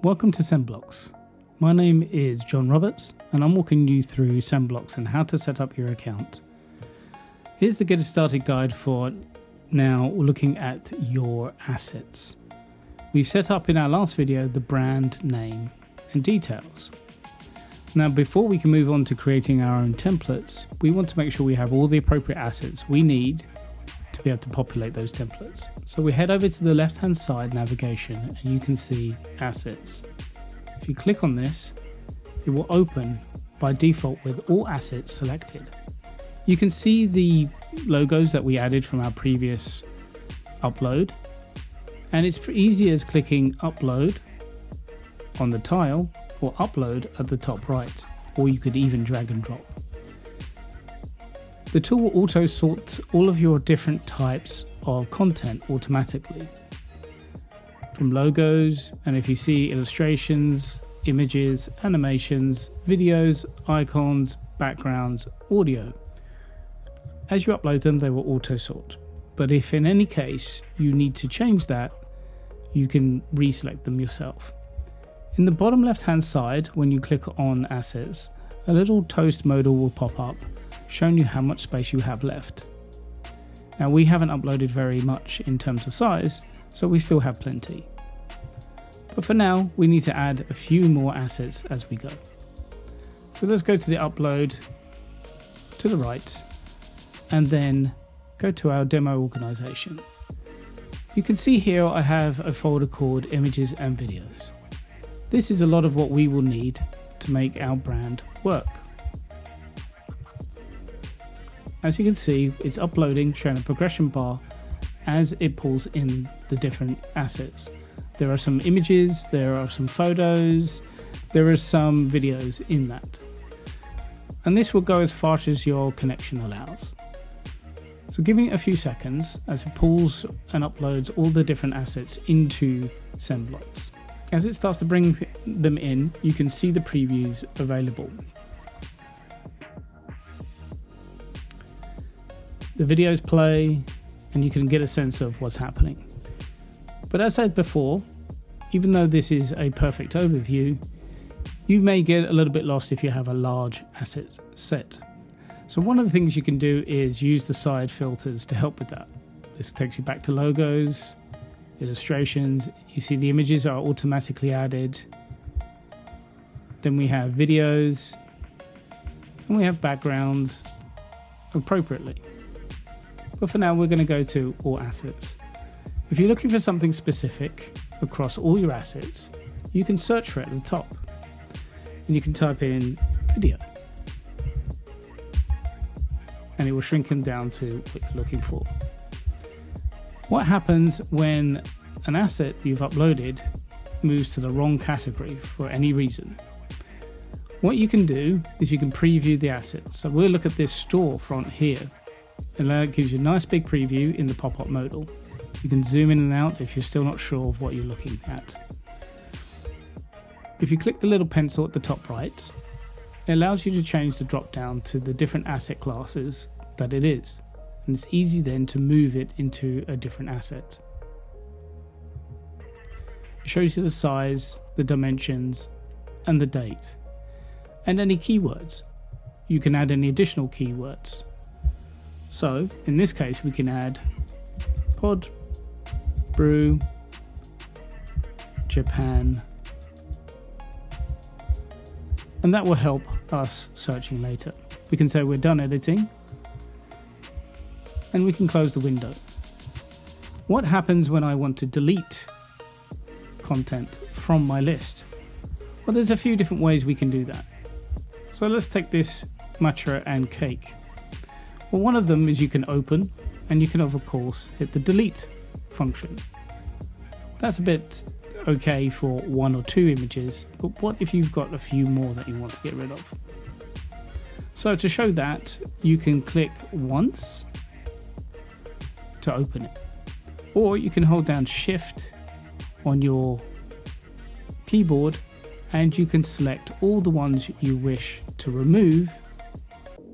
Welcome to Sendblox. My name is John Roberts and I'm walking you through Sendblox and how to set up your account. Here's the Get Started guide for now looking at your assets. We've set up in our last video the brand name and details. Now before we can move on to creating our own templates, we want to make sure we have all the appropriate assets we need to be able to populate those templates. So we head over to the left hand side navigation and you can see assets. If you click on this, it will open by default with all assets selected. You can see the logos that we added from our previous upload, and it's easy as clicking upload on the tile or upload at the top right, or you could even drag and drop. The tool will auto sort all of your different types of content automatically, from logos, and if you see illustrations, images, animations, videos, icons, backgrounds, audio. As you upload them, they will auto sort. But if in any case you need to change that, you can reselect them yourself. In the bottom left hand side, when you click on assets, a little toast modal will pop up showing you how much space you have left. Now we haven't uploaded very much in terms of size, so we still have plenty. But for now, we need to add a few more assets as we go. So let's go to the upload to the right and then go to our demo organization. You can see here I have a folder called images and videos. This is a lot of what we will need to make our brand work. As you can see, it's uploading, showing a progression bar as it pulls in the different assets. There are some images, there are some photos, there are some videos in that. And this will go as fast as your connection allows. So giving it a few seconds as it pulls and uploads all the different assets into Sendblox. As it starts to bring them in, you can see the previews available. The videos play and you can get a sense of what's happening. But as I said before, even though this is a perfect overview, you may get a little bit lost if you have a large asset set. So one of the things you can do is use the side filters to help with that. This takes you back to logos, illustrations. You see the images are automatically added. Then we have videos and we have backgrounds appropriately. But for now, we're going to go to all assets. If you're looking for something specific across all your assets, you can search for it at the top. And you can type in video. And it will shrink them down to what you're looking for. What happens when an asset you've uploaded moves to the wrong category for any reason? What you can do is you can preview the asset. So we'll look at this storefront here. And that gives you a nice big preview in the pop-up modal. You can zoom in and out if you're still not sure of what you're looking at. If you click the little pencil at the top right, it allows you to change the drop down to the different asset classes that it is. And it's easy then to move it into a different asset. It shows you the size, the dimensions, and the date. And any keywords. You can add any additional keywords. So in this case, we can add pod, brew, Japan, and that will help us searching later. We can say we're done editing and we can close the window. What happens when I want to delete content from my list? Well, there's a few different ways we can do that. So let's take this matcha and cake. Well, one of them is you can open and you can of course hit the delete function. That's a bit okay for one or two images, but what if you've got a few more that you want to get rid of? So to show that, you can click once to open it, or you can hold down Shift on your keyboard and you can select all the ones you wish to remove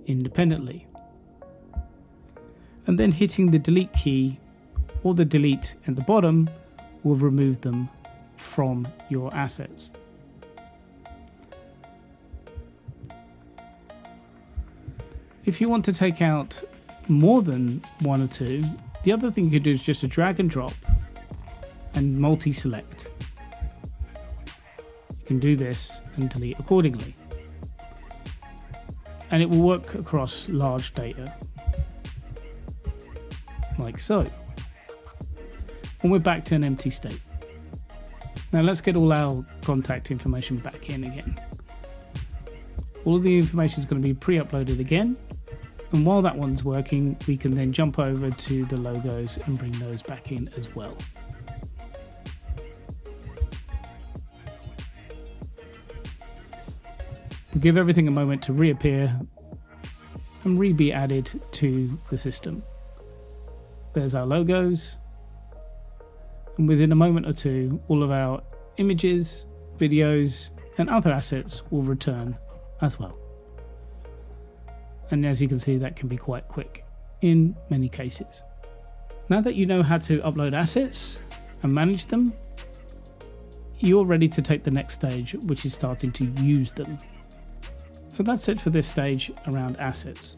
independently. And then hitting the delete key or the delete at the bottom will remove them from your assets. If you want to take out more than one or two, the other thing you could do is just a drag and drop and multi-select. You can do this and delete accordingly. And it will work across large data, like so. And we're back to an empty state. Now let's get all our contact information back in again. All of the information is going to be pre-uploaded again. And while that one's working, we can then jump over to the logos and bring those back in as well. We'll give everything a moment to reappear and be added to the system. There's our logos. And within a moment or two, all of our images, videos, and other assets will return as well. And as you can see, that can be quite quick in many cases. Now that you know how to upload assets and manage them, you're ready to take the next stage, which is starting to use them. So that's it for this stage around assets.